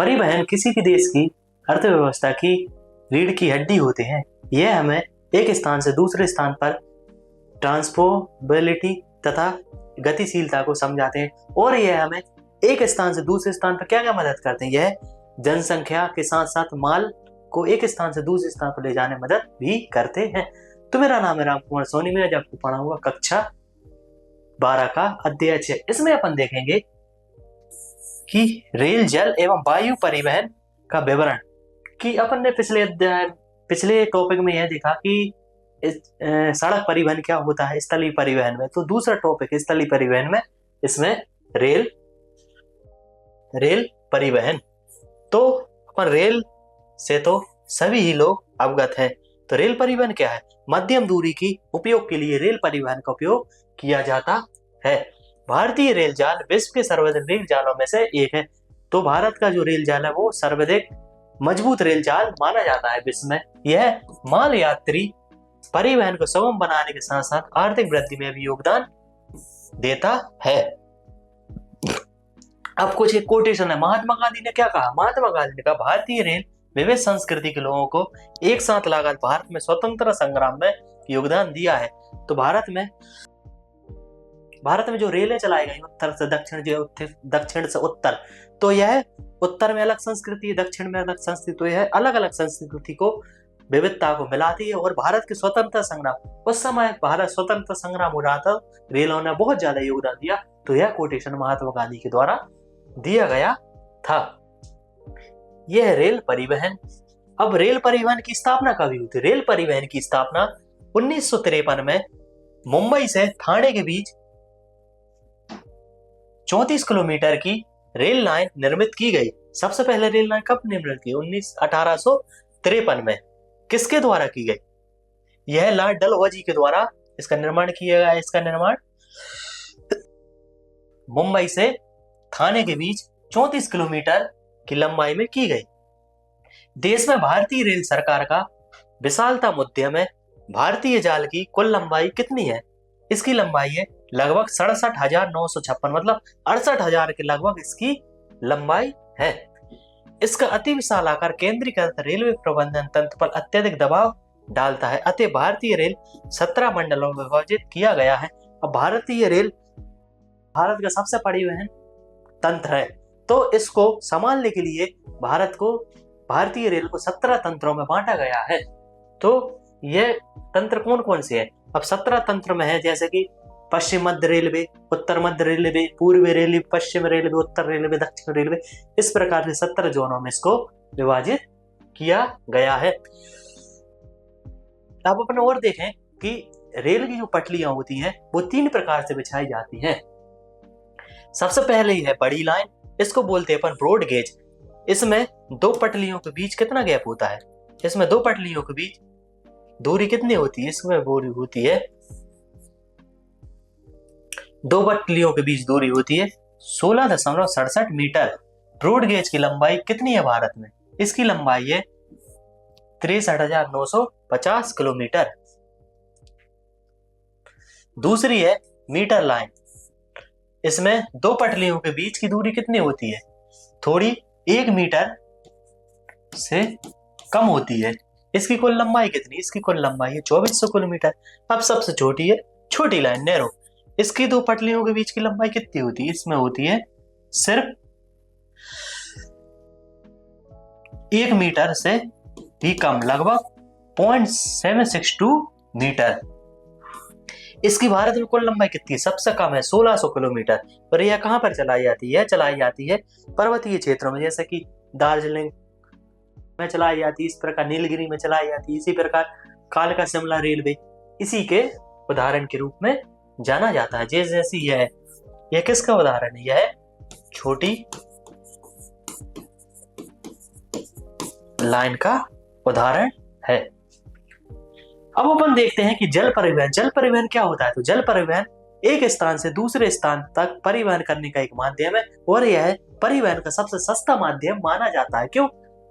परिवहन किसी भी देश की अर्थव्यवस्था की रीढ़ की हड्डी होते हैं। यह हमें एक स्थान से दूसरे स्थान पर ट्रांसपोर्टेबिलिटी तथा गतिशीलता को समझाते हैं, और यह हमें एक स्थान से दूसरे स्थान पर क्या क्या मदद करते हैं। यह जनसंख्या के साथ साथ माल को एक स्थान से दूसरे स्थान पर ले जाने में मदद भी करते हैं। तो मेरा नाम है राम कुमार सोनी, मैं आज आपको पढ़ाऊंगा कक्षा 12 का अध्याय 6। इसमें अपन देखेंगे कि रेल, जल एवं वायु परिवहन का विवरण। कि अपन ने पिछले टॉपिक में यह देखा कि सड़क परिवहन क्या होता है स्थलीय परिवहन में। तो दूसरा टॉपिक स्थलीय परिवहन में, इसमें रेल परिवहन। तो अपन रेल से तो सभी ही लोग अवगत हैं। तो रेल परिवहन क्या है? मध्यम दूरी की उपयोग के लिए रेल परिवहन का उपयोग किया जाता है। भारतीय रेल जाल विश्व के सर्वाधिक रेल जालों में से एक है। तो भारत का जो रेल जाल है वो सर्वाधिक मजबूत रेल जाल माना जाता है विश्व में। यह माल यात्री परिवहन को सुगम बनाने के साथ साथ आर्थिक वृद्धि में भी योगदान देता है। अब कुछ एक कोटेशन है। महात्मा गांधी ने क्या कहा? महात्मा गांधी ने कहा, भारतीय रेल विविध संस्कृति के लोगों को एक साथ लाकर भारत में स्वतंत्रता संग्राम में योगदान दिया है। तो भारत में जो रेलें चलाई गई उत्तर से दक्षिण, जो दक्षिण से उत्तर, तो यह उत्तर में अलग संस्कृति, दक्षिण में अलग संस्कृति, तो यह अलग अलग संस्कृति को, विविधता को मिलाती है। और भारत के स्वतंत्रता संग्राम, उस समय भारत स्वतंत्रता संग्राम हो रहा था, रेलों ने बहुत ज्यादा योगदान दिया। तो यह कोटेशन महात्मा गांधी के द्वारा दिया गया था। यह रेल परिवहन। अब रेल परिवहन की स्थापना कब हुई थी? रेल परिवहन की स्थापना 1953 में मुंबई से ठाणे के बीच 34 किलोमीटर की रेल लाइन निर्मित की गई। सबसे पहले रेल लाइन कब निर्मित की? 1853 में। किसके द्वारा की गई? यह लॉर्ड डलहौजी के द्वारा इसका निर्माण किया गया। इसका निर्माण मुंबई से ठाणे के बीच 34 किलोमीटर की लंबाई में की गई। देश में भारतीय रेल सरकार का विशालतम उद्यम है। भारतीय जाल की कुल लंबाई कितनी है? इसकी लंबाई है लगभग 67,956, मतलब 68,000 के लगभग इसकी लंबाई है। इसका अति विशाल आकार केंद्रीकृत रेलवे प्रबंधन तंत्र पर अत्यधिक दबाव डालता है। अतः भारतीय रेल 17 मंडलों में विभाजित किया गया है। अब भारतीय रेल भारत का सबसे परिवहन तंत्र है। तो इसको संभालने के लिए भारतीय रेल को 17 तंत्रों में बांटा गया है। तो यह तंत्र कौन कौन से हैं? अब 17 तंत्र में है, जैसे कि पश्चिम मध्य रेलवे, उत्तर मध्य रेलवे, पूर्वी रेलवे, पश्चिम रेलवे, उत्तर रेलवे, दक्षिण रेलवे, इस प्रकार से 17 जोनों में इसको विभाजित किया गया है। अब अपन और देखें कि रेल की जो पटलियां होती हैं वो 3 प्रकार से बिछाई जाती हैं। सबसे पहले ही है बड़ी लाइन, इसको बोलते हैं अपन ब्रॉड गेज। इसमें 2 पटलियों के बीच कितना गैप होता है? इसमें 2 पटलियों के बीच दूरी कितनी होती है? इसमें दूरी होती है 2 पटलियों के बीच दूरी होती है 16.67 मीटर। ब्रॉड गेज की लंबाई कितनी है भारत में? इसकी लंबाई है 63,950 किलोमीटर। दूसरी है मीटर लाइन। इसमें 2 पटलियों के बीच की दूरी कितनी होती है? थोड़ी 1 मीटर से कम होती है। इसकी कुल लंबाई कितनी? इसकी कुल लंबाई है 2400 किलोमीटर। अब सबसे छोटी है छोटी लाइन, नैरो। इसकी 2 पटलियों के बीच की लंबाई कितनी होती है? इसमें होती है सिर्फ 1 मीटर से भी कम, लगभग 0.762 मीटर। इसकी भारत में कुल लंबाई कितनी है? सबसे कम है 1600 किलोमीटर। और यह कहां पर चलाई जाती है? यह चलाई जाती है पर्वतीय क्षेत्रों में, जैसे कि दार्जिलिंग में चलाई जाती है, इस प्रकार नीलगिरी में चलाई जाती है, इसी प्रकार कालका शिमला रेलवे इसी के उदाहरण के रूप में जाना जाता है। जैसे यह किसका उदाहरण है? यह छोटी लाइन का उदाहरण है। अब अपन देखते हैं कि जल परिवहन। जल परिवहन क्या होता है? तो जल परिवहन एक स्थान से दूसरे स्थान तक परिवहन करने का एक माध्यम है, और यह परिवहन का सबसे सस्ता माध्यम माना जाता है। क्यों?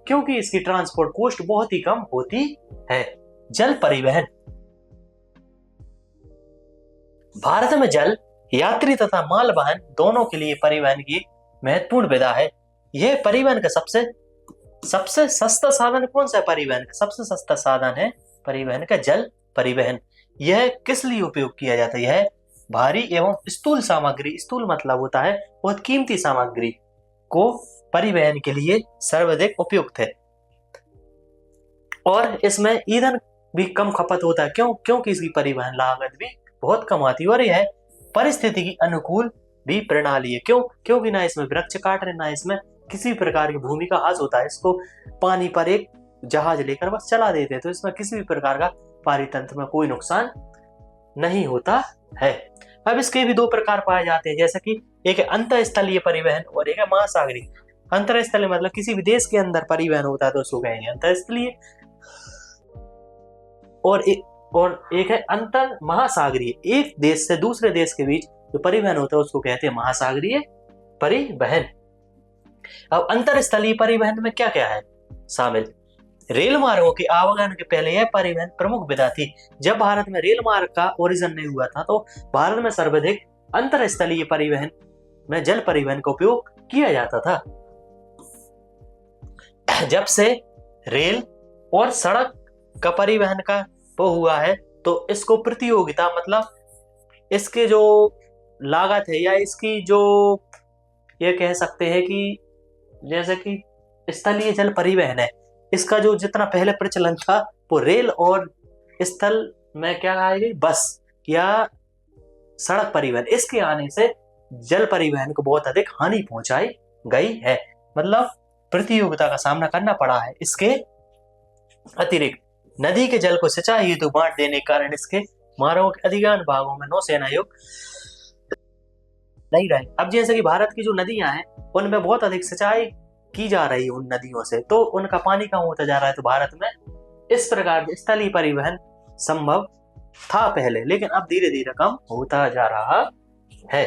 क्योंकि इसकी ट्रांसपोर्ट कॉस्ट बहुत ही कम होती है। जल परिवहन। भारत में जल यात्री तथा माल वाहन दोनों के लिए परिवहन की महत्वपूर्ण विधा है। यह परिवहन का सबसे सस्ता साधन कौन सा है? परिवहन का सबसे सस्ता साधन है परिवहन का जल परिवहन। यह किस लिए उपयोग किया जाता है? यह भारी एवं स्थूल सामग्री, स्थूल मतलब होता है बहुत कीमती सामग्री, को परिवहन के लिए सर्वाधिक उपयुक्त है। और इसमें ईंधन भी कम खपत होता है। क्यों? क्योंकि इसकी परिवहन लागत भी बहुत कम आती है और यह परिस्थिति की अनुकूल भी प्रणाली है। क्यों? क्योंकि ना इसमें वृक्ष काट रहे, ना इसमें किसी प्रकार की भूमि का ह्रास होता है। इसको पानी पर एक जहाज लेकर बस चला देते हैं, तो इसमें किसी भी प्रकार का पारितंत्र में कोई नुकसान नहीं होता है। अब इसके भी दो प्रकार पाए जाते हैं, जैसे कि एक है अंतरस्थलीय परिवहन और एक है महासागरीय। अंतरस्थलीय मतलब किसी भी देश के अंदर परिवहन होता है तो उसको कहेंगे अंतरस्थलीय, और एक है अंतर महासागरीय। एक देश से दूसरे देश के बीच जो परिवहन होता है उसको कहते हैं महासागरीय परिवहन। अब अंतरस्थलीय परिवहन में क्या क्या है शामिल? रेल मार्गों के आवागमन के पहले यह परिवहन प्रमुख विधा थी। जब भारत में रेल मार्ग का ओरिजिन नहीं हुआ था तो भारत में सर्वाधिक अंतरस्थलीय परिवहन में जल परिवहन का उपयोग किया जाता था। जब से रेल और सड़क का परिवहन का वो हुआ है तो इसको प्रतियोगिता मतलब इसके जो लागत है या इसकी जो ये कह सकते हैं कि जैसे कि स्थलीय जल परिवहन है, इसका जो जितना पहले प्रचलन था वो रेल और स्थल में क्या कहा गई बस या सड़क परिवहन, इसके आने से जल परिवहन को बहुत अधिक हानि पहुंचाई गई है। मतलब प्रतियोगिता का सामना करना पड़ा है। इसके अतिरिक्त नदी के जल को सिंचाई हेतु बांट देने के कारण इसके मार्गों के अधिकांश भागों में नौसेना युक्त नहीं रहे। अब जैसे कि भारत की जो नदियां हैं उनमें बहुत अधिक सिंचाई की जा रही है उन नदियों से, तो उनका पानी कम होता जा रहा है। तो भारत में इस प्रकार के स्थलीय परिवहन संभव था पहले, लेकिन अब धीरे धीरे कम होता जा रहा है।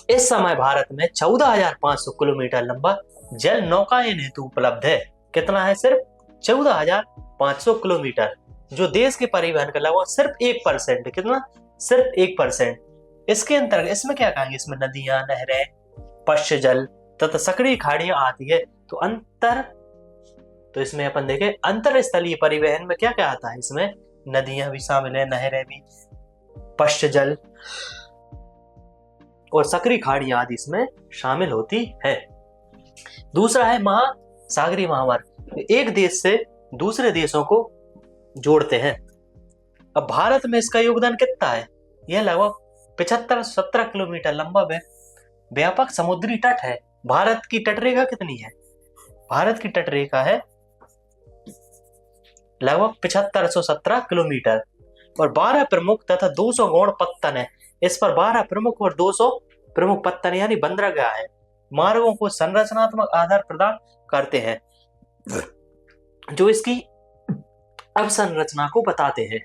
इस समय भारत में 14,500 किलोमीटर लंबा जल नौकायन हेतु उपलब्ध है। कितना है? सिर्फ 14,500 किलोमीटर, जो देश के परिवहन का लगभग सिर्फ 1%। कितना? सिर्फ 1%। इसके अंतर्गत इसमें क्या कहेंगे? इसमें नदियां, नहरें, पश्च जल तथा सक्रिय खाड़ियां आती है। तो इसमें अपन देखें अंतरस्थलीय परिवहन में क्या क्या आता है? इसमें नदियां भी शामिल है, नहरें भी, पश्च जल और सक्रिय खाड़ियां आदि इसमें शामिल होती है। दूसरा है महासागरीय महामार्ग, एक देश से दूसरे देशों को जोड़ते हैं। अब भारत में इसका योगदान कितना है? यह लगभग 75-70 किलोमीटर लंबा व्यापक समुद्री तट है। भारत की तटरेखा कितनी है? भारत की तटरेखा है लगभग 7517 किलोमीटर और 12 प्रमुख तथा 200 गौण पत्तन है। इस पर 12 प्रमुख और 200 प्रमुख पत्तन यानी बंदरगाह है मार्गों को संरचनात्मक आधार प्रदान करते हैं, जो इसकी अवसंरचना को बताते हैं।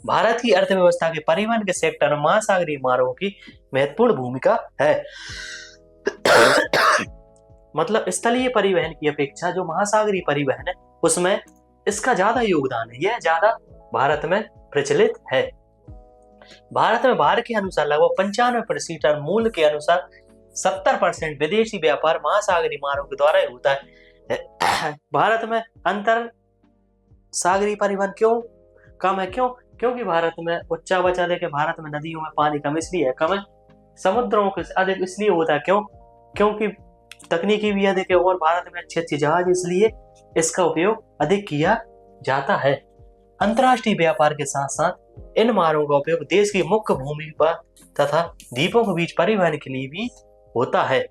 भारत की अर्थव्यवस्था के परिवहन के सेक्टर में महासागरीय मार्गों की महत्वपूर्ण भूमिका है। मतलब स्थलीय परिवहन की अपेक्षा जो महासागरीय परिवहन है उसमें इसका ज्यादा योगदान है, यह ज्यादा भारत में प्रचलित है। भारत में भार के अनुसार लगभग 95% और मूल्य के अनुसार 70% विदेशी व्यापार महासागरीय मार्गों के द्वारा होता है। भारत में अंतर सागरीय परिवहन क्यों कम है? क्योंकि भारत में उच्चा बचा देखे भारत में नदियों में पानी कम इसलिए है, कम है। समुद्रों के अधिक इसलिए होता है क्योंकि तकनीकी भी अधिक है और भारत में अच्छी अच्छी जहाज, इसलिए इसका उपयोग अधिक किया जाता है। अंतर्राष्ट्रीय व्यापार के साथ साथ इन मार्गों का उपयोग देश की मुख्य भूमि पर तथा द्वीपों के बीच परिवहन के लिए भी होता है।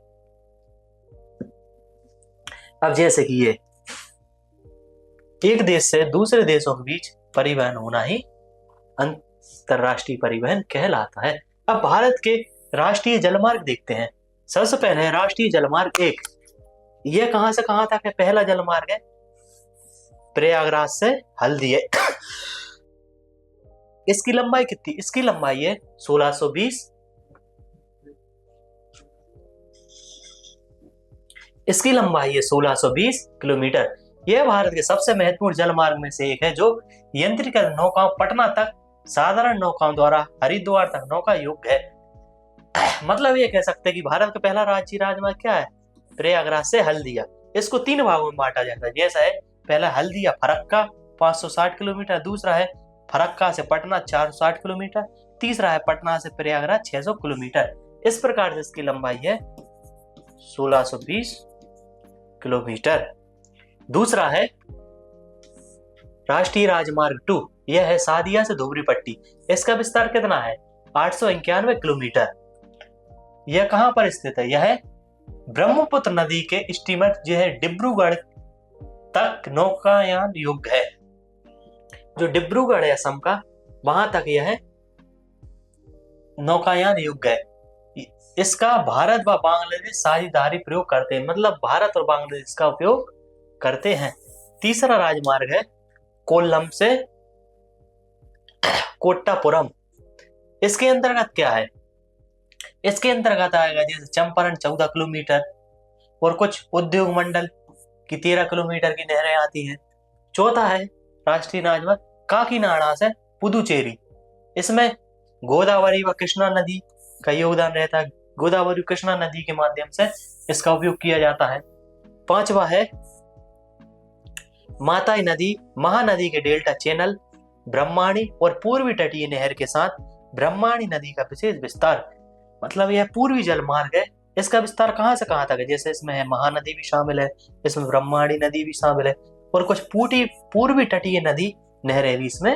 अब जैसे कि ये एक देश से दूसरे देशों के बीच परिवहन होना ही अंतरराष्ट्रीय परिवहन कहलाता है। अब भारत के राष्ट्रीय जलमार्ग देखते हैं। सबसे पहले राष्ट्रीय जलमार्ग 1, यह कहां से कहां तक है? पहला जलमार्ग है प्रयागराज से हल्दिया। इसकी लंबाई कितनी? इसकी लंबाई है 1620। इसकी लंबाई है 1620 किलोमीटर। यह भारत के सबसे महत्वपूर्ण जलमार्ग में से एक है, जो यंत्रीकृत नौकाओं पटना तक, साधारण नौकाओं द्वारा हरिद्वार तक नौका योग्य है। मतलब ये कह सकते हैं कि भारत का पहला राज्य राजमार्ग क्या है? प्रयागराज से हल्दिया। इसको 3 भागों में बांटा जाता है, जैसा है पहला हल्दिया फरक्का 560 किलोमीटर, दूसरा है फरक्का से पटना 460 किलोमीटर, तीसरा है पटना से प्रयागराज 600 किलोमीटर। इस प्रकार से इसकी लंबाई है 1620 किलोमीटर। दूसरा है राष्ट्रीय राजमार्ग 2, यह है सादिया से धुबरी पट्टी। इसका विस्तार कितना है? 891 किलोमीटर। यह कहां पर स्थित है? यह है ब्रह्मपुत्र नदी के स्टीमर जो है डिब्रूगढ़ तक नौकायान योग्य है। जो डिब्रूगढ़ है असम का, वहां तक यह नौकायान योग्य है। इसका भारत व बांग्लादेश साझेदारी प्रयोग करते हैं, मतलब भारत और बांग्लादेश इसका उपयोग करते हैं। तीसरा राजमार्ग है कोल्लम से कोट्टापुरम। इसके अंतर्गत क्या है? इसके अंतर्गत आएगा जैसे चंपारण 14 किलोमीटर और कुछ उद्योग मंडल की 13 किलोमीटर की नहरें आती हैं। चौथा है राष्ट्रीय राजमार्ग काकीनाडा से पुदुचेरी। इसमें गोदावरी व कृष्णा नदी का योगदान रहता है। गोदावरी कृष्णा नदी के माध्यम से इसका उपयोग किया जाता है। पांचवा है माताई नदी महानदी के डेल्टा चैनल ब्रह्माणी और पूर्वी तटीय नहर के साथ ब्रह्माणी नदी का विशेष विस्तार, मतलब यह पूर्वी जल मार्ग है। इसका विस्तार कहां से कहां तक है? जैसे इसमें है महानदी भी शामिल है, इसमें ब्रह्माणी नदी भी शामिल है और कुछ पूर्वी तटीय नदी नहरें भी इसमें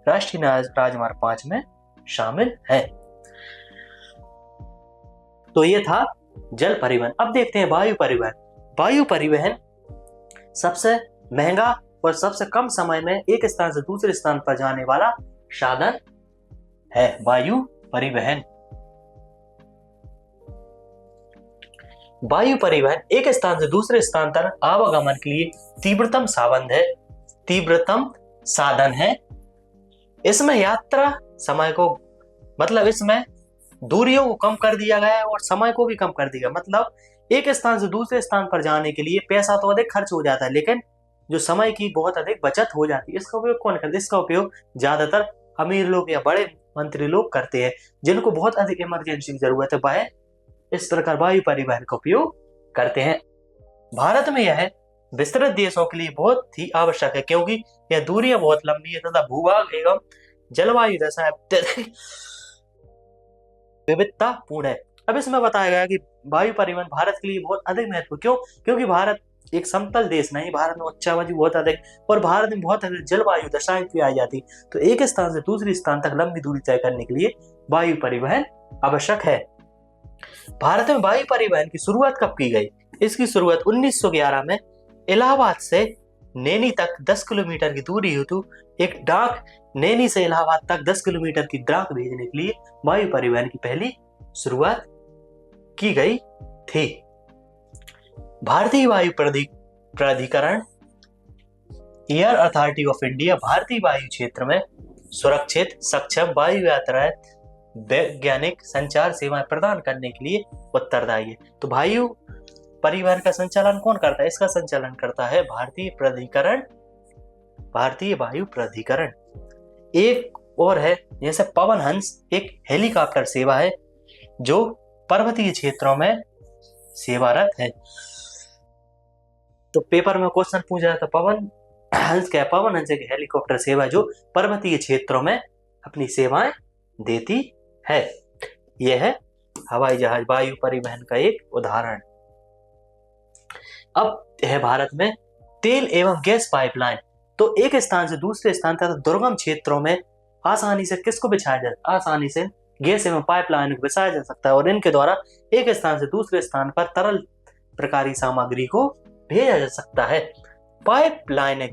राष्ट्रीय राजमार्ग 5 में शामिल है। तो ये था जल परिवहन। अब देखते हैं वायु परिवहन। वायु परिवहन सबसे महंगा और सबसे कम समय में एक स्थान से दूसरे स्थान पर जाने वाला साधन है वायु परिवहन। वायु परिवहन एक स्थान से दूसरे स्थान तक आवागमन के लिए तीव्रतम साधन है। इसमें यात्रा समय को, मतलब इसमें दूरियों को कम कर दिया गया है और समय को भी कम कर दिया। मतलब एक स्थान से दूसरे स्थान पर जाने के लिए पैसा तो अधिक खर्च हो जाता है, लेकिन जो समय की बहुत अधिक बचत हो जाती है। इसका उपयोग कौन करता है? इसका उपयोग ज्यादातर अमीर लोग या बड़े मंत्री लोग करते हैं, जिनको बहुत अधिक इमरजेंसी की जरूरत है, वह इस प्रकार वायु परिवहन का उपयोग करते हैं। भारत में यह विस्तृत देशों के लिए बहुत ही आवश्यक है, क्योंकि यह दूरियां बहुत लंबी है तथा भूभाग एवं जलवायु दशा विविधतापूर्ण है। अब इसमें बताया गया कि वायु परिवहन भारत के लिए बहुत अधिक महत्वपूर्ण। क्यों? क्योंकि भारत एक समतल देश नहीं, भारत में उच्चावच बहुत अधिक और भारत में बहुत अधिक जलवायु दशाएं भी आ जाती, तो एक स्थान से दूसरे स्थान तक लंबी दूरी तय करने के लिए वायु परिवहन आवश्यक है। भारत में वायु परिवहन की शुरुआत कब की गई? इसकी शुरुआत 1911 में इलाहाबाद से नैनी तक 10 किलोमीटर की दूरी हेतु एक डाक नैनी से इलाहाबाद तक 10 किलोमीटर की डाक भेजने के लिए वायु परिवहन की पहली शुरुआत की गई थी। भारतीय वायु प्राधिकरण एयर अथॉरिटी ऑफ इंडिया भारतीय वायु क्षेत्र में सुरक्षित, सक्षम वायु यातायात वैज्ञानिक संचार सेवाएं प्रदान करने के लिए उत्तरदायी है। तो वायु परिवहन का संचालन कौन करता है? इसका संचालन करता है भारतीय वायु प्राधिकरण। एक और है जैसे पवन हंस, एक हेलीकॉप्टर सेवा है जो पर्वतीय क्षेत्रों में सेवारत है। तो पेपर में क्वेश्चन पूछा जाता, पवन हंस क्या है? पवन हंस एक हेलीकॉप्टर सेवा जो पर्वतीय क्षेत्रों में अपनी सेवाएं देती है। यह है हवाई जहाज वायु परिवहन का एक उदाहरण। अब है भारत में तेल एवं गैस पाइपलाइन। तो एक स्थान से दूसरे स्थान तक दुर्गम क्षेत्रों में आसानी से किसको बिछाया जाए? आसानी से गैस एवं पाइपलाइन को बिछाया जा सकता है और इनके द्वारा एक स्थान से दूसरे स्थान पर तरल प्रकारी सामग्री को भेजा जा सकता है। पाइपलाइन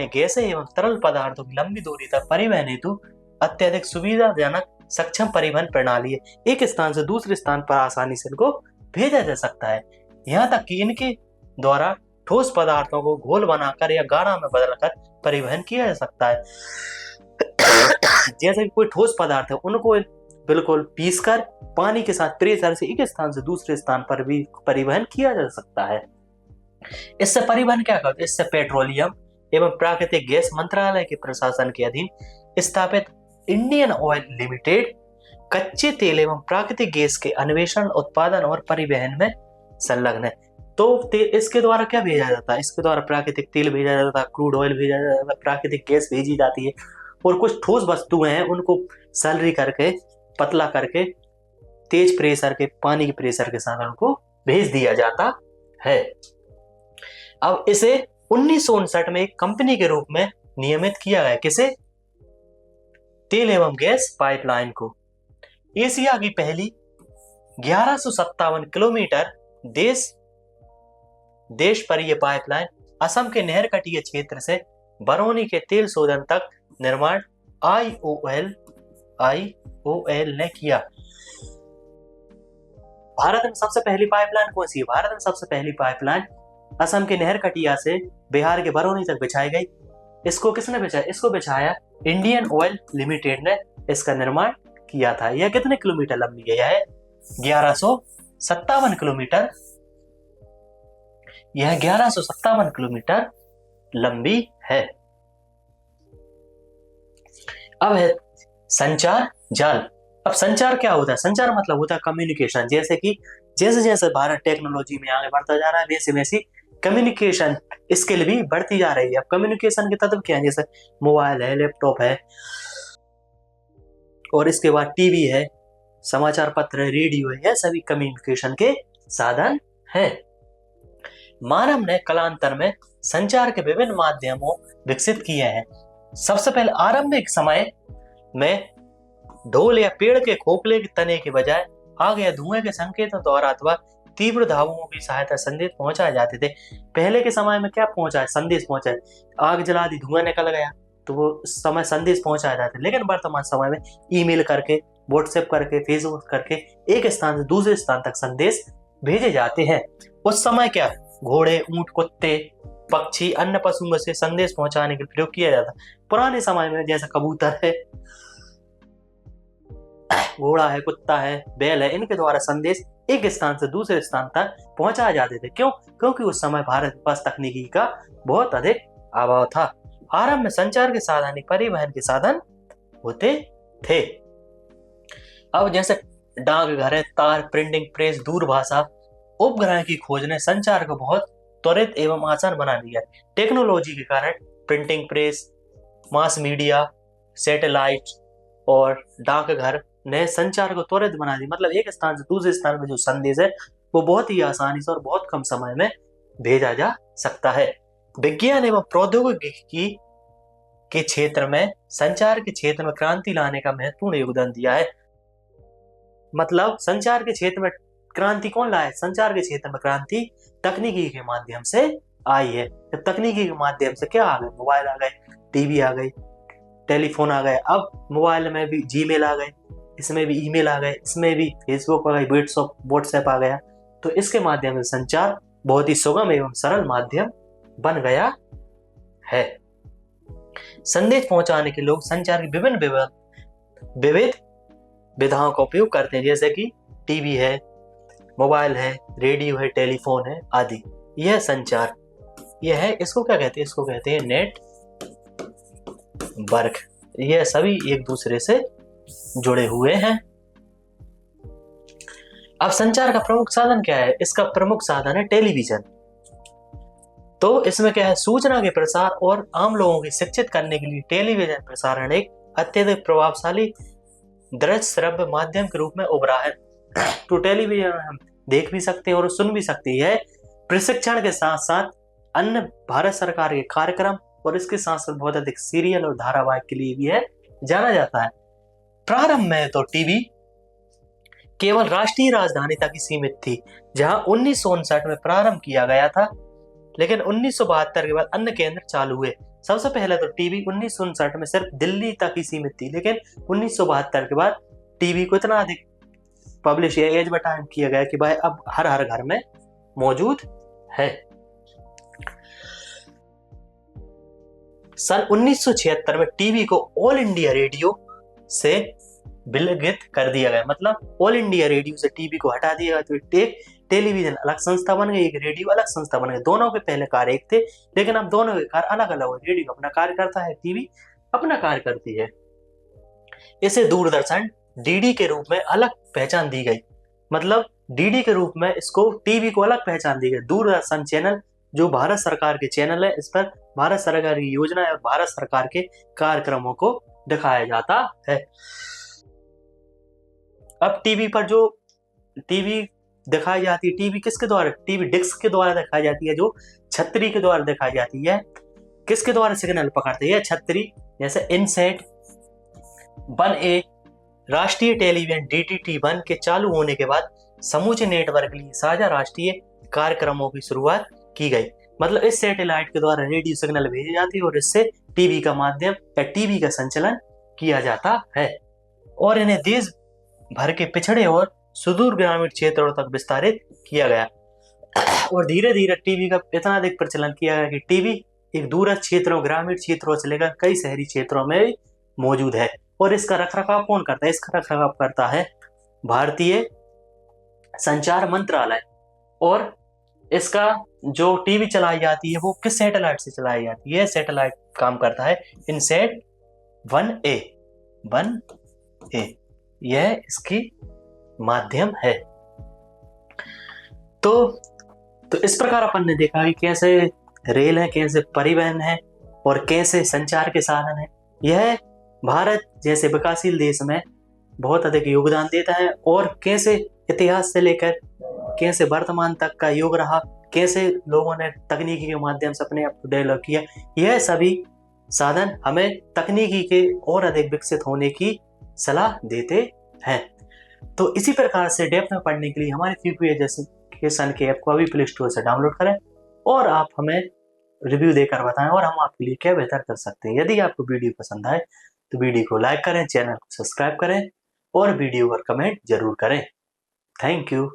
गैस एवं तरल पदार्थों की लंबी दूरी तक परिवहन हेतु अत्यधिक सुविधाजनक सक्षम परिवहन प्रणाली है। एक स्थान से दूसरे स्थान पर आसानी से इनको भेजा जा सकता है। यहाँ तक कि इनके द्वारा ठोस पदार्थों को घोल बनाकर या गाढ़ा में बदलकर परिवहन किया जा सकता है। जैसे कि कोई ठोस पदार्थ है, उनको बिल्कुल पीसकर पानी के साथ प्रेशर से एक स्थान से दूसरे स्थान पर भी परिवहन किया जा सकता है। इससे परिवहन क्या करते हैं? इससे पेट्रोलियम एवं प्राकृतिक गैस मंत्रालय के प्रशासन के अधीन स्थापित इंडियन ऑयल लिमिटेड कच्चे तेल एवं प्राकृतिक गैस के अन्वेषण, उत्पादन और परिवहन में संलग्न है। तो इसके द्वारा क्या भेजा जाता है? इसके द्वारा प्राकृतिक तेल भेजा जाता है, क्रूड ऑयल भेजा जाता है, प्राकृतिक गैस भेजी जाती है, और कुछ ठोस वस्तुएं हैं उनको सैलरी करके, पतला करके, तेज प्रेशर के, पानी के प्रेशर के साथ उनको भेज दिया जाता है। अब इसे 1959 में एक कंपनी के रूप में नियमित किया गया। किसे? तेल एवं गैस पाइपलाइन को। एशिया की पहली 1157 किलोमीटर देश पर यह पाइपलाइन असम के नहर तटीय क्षेत्र से बरौनी के तेल शोधन तक निर्माण आईओएल ने किया। भारत में सबसे पहली पाइपलाइन कौन सी है? भारत में सबसे पहली पाइपलाइन असम के नहर कटिया से बिहार के बरौनी तक बिछाई गई। इसको किसने बिछाया? इसको बिछाया इंडियन ऑयल लिमिटेड ने इसका निर्माण किया था। यह कितने किलोमीटर लंबी है? यह है 1157 किलोमीटर। यह 1157 किलोमीटर लंबी है। अब है संचार जाल। अब संचार क्या होता है? संचार मतलब होता है कम्युनिकेशन। जैसे जैसे भारत टेक्नोलॉजी में आगे बढ़ता जा रहा है, वैसे वैसे कम्युनिकेशन स्किल भी बढ़ती जा रही है। अब कम्युनिकेशन के तत्व क्या है? जैसे मोबाइल है, लैपटॉप है, और इसके बाद टीवी है, समाचार पत्र है, रेडियो है, यह सभी कम्युनिकेशन के साधन है। मानव ने कालांतर में संचार के विभिन्न माध्यमों विकसित किए हैं। सबसे पहले आरंभिक समय में ढोल या पेड़ के खोखले के तने के बजाय आग या धुएं के संकेतों द्वारा अथवा तीव्र धावों की सहायता संदेश पहुंचाए जाते थे। पहले के समय में क्या पहुंचाए? संदेश पहुंचाए। आग जला दी, धुआं निकल गया, तो वो समय संदेश पहुंचाए जाते। लेकिन वर्तमान समय में ईमेल करके, व्हाट्सएप करके, फेसबुक करके एक स्थान से दूसरे स्थान तक संदेश भेजे जाते हैं। उस समय क्या घोड़े, ऊंट, कुत्ते, पक्षी, अन्य पशुओं से संदेश पहुंचाने के प्रयोग किया जाता। पुराने समय में जैसा कबूतर है, घोड़ा है, कुत्ता है, बैल है, इनके द्वारा संदेश एक स्थान से दूसरे स्थान तक पहुंचाए जाते थे। क्यों? क्योंकि उस समय भारत के पास तकनीकी का बहुत अधिक अभाव था। आरंभ में संचार के साधन परिवहन के साधन होते थे। अब जैसे डाकघर है, तार, प्रिंटिंग प्रेस, दूरभाषा, उपग्रह की खोज ने संचार को बहुत त्वरित एवं आसान बना दिया। टेक्नोलॉजी के कारण printing press, mass media, satellite और डाकघर ने संचार को त्वरित बना दी। मतलब एक स्थान से दूसरे स्थान में जो संदेश है वो बहुत ही आसानी से और बहुत कम समय में भेजा जा सकता है। विज्ञान एवं प्रौद्योगिकी के क्षेत्र में संचार के क्षेत्र में क्रांति लाने का महत्वपूर्ण योगदान दिया है। मतलब संचार के क्षेत्र में क्रांति कौन लाया? संचार के क्षेत्र में क्रांति तकनीकी के माध्यम से आई है। जब तकनीकी के माध्यम से क्या आ गए? मोबाइल आ गए, टीवी आ गई, टेलीफोन आ गए। अब मोबाइल में भी जीमेल आ गए, इसमें भी ईमेल आ गए, इसमें भी फेसबुक आ गई, व्हाट्सएप आ गया। तो इसके माध्यम से संचार बहुत ही सुगम एवं सरल माध्यम बन गया है। संदेश पहुंचाने के लोग संचार की विविध विधाओं का उपयोग करते हैं, जैसे कि टीवी है, मोबाइल है, रेडियो है, टेलीफोन है आदि। यह संचार यह है, इसको क्या कहते हैं? इसको कहते हैं नेटवर्क। यह सभी एक दूसरे से जुड़े हुए हैं। अब संचार का प्रमुख साधन क्या है? इसका प्रमुख साधन है टेलीविजन। तो इसमें क्या है? सूचना के प्रसार और आम लोगों को शिक्षित करने के लिए टेलीविजन प्रसारण एक अत्यधिक प्रभावशाली दृश्य श्रव्य माध्यम के रूप में उभरा है। तो टेलीविजन हम देख भी सकते हैं और सुन भी सकते हैं। प्रशिक्षण के साथ साथ अन्य भारत सरकार के कार्यक्रम और इसके साथ साथ बहुत अधिक सीरियल और धारावाहिक के लिए भी है जाना जाता है। प्रारंभ में तो टीवी केवल राष्ट्रीय राजधानी तक ही सीमित थी, जहां 1959 में प्रारंभ किया गया था, लेकिन 1972 के बाद अन्य केंद्र चालू हुए। सबसे पहले तो टीवी 1959 में सिर्फ दिल्ली तक ही सीमित थी, लेकिन 1972 के बाद टीवी को इतना अधिक पब्लिश या एडवर्टाइज किया गया कि भाई अब हर हर घर में मौजूद है। सन 1976 में टीवी को ऑल इंडिया रेडियो से विलगित कर दिया गया। मतलब ऑल इंडिया रेडियो से टीवी को हटा दिया गया, तो टेलीविजन अलग संस्था बन गई, एक रेडियो अलग संस्था बन गई। दोनों के पहले कार्य एक थे, लेकिन अब दोनों के कार्य अलग अलग हो। रेडियो अपना कार्य करता है, टीवी अपना कार्य करती है। इसे दूरदर्शन डीडी के रूप में अलग पहचान दी गई। मतलब डीडी के रूप में इसको, टीवी को अलग पहचान दी गई। दूरदर्शन चैनल जो भारत सरकार के चैनल है, इस पर भारत सरकार की योजना और भारत सरकार के कार्यक्रमों को दिखाया जाता है। अब टीवी पर जो टीवी दिखाई जाती है, टीवी किसके द्वारा, टीवी डिस्क के द्वारा दिखाई जाती है, जो छतरी के द्वारा दिखाई जाती है। किसके द्वारा सिग्नल पकड़ती है? छतरी। जैसे इनसेट 1A राष्ट्रीय टेलीविजन DTT1 के चालू होने के बाद समूचे नेटवर्क के लिए साझा राष्ट्रीय कार्यक्रमों की शुरुआत की गई। मतलब इस सैटेलाइट के द्वारा रेडियो सिग्नल भेजी जाती है और इससे टीवी का माध्यम या टीवी का संचालन किया जाता है, और इन्हें देश भर के पिछड़े और सुदूर ग्रामीण क्षेत्रों तक विस्तारित किया गया। और धीरे धीरे टीवी का इतना अधिक प्रचलन किया गया कि टीवी एक दूरस्थ क्षेत्रों, ग्रामीण क्षेत्रों से लेकर कई शहरी क्षेत्रों में भी मौजूद है। और इसका रखरखाव कौन करता है? इसका रखरखाव करता है भारतीय संचार मंत्रालय। और इसका जो टीवी चलाई जाती है वो किस सैटेलाइट से चलाई जाती है? सैटेलाइट काम करता है इनसेट 1A। यह इसकी माध्यम है। तो इस प्रकार अपन ने देखा कि कैसे रेल है, कैसे परिवहन है और कैसे संचार के साधन है। यह भारत जैसे विकासशील देश में बहुत अधिक योगदान देता है, और कैसे इतिहास से लेकर कैसे वर्तमान तक का युग रहा, कैसे लोगों ने तकनीकी के माध्यम से अपने आप को डेवलप किया, यह सभी साधन हमें तकनीकी के और अधिक विकसित होने की सलाह देते हैं। तो इसी प्रकार से डेप्थ में पढ़ने के लिए हमारे क्यूक्यू एजुकेशन के ऐप को अभी प्ले स्टोर से डाउनलोड करें और आप हमें रिव्यू देकर बताएं और हम आपके लिए क्या बेहतर कर सकते हैं। यदि आपको वीडियो पसंद आए तो वीडियो को लाइक करें, चैनल को सब्सक्राइब करें और वीडियो पर कमेंट जरूर करें। Thank you.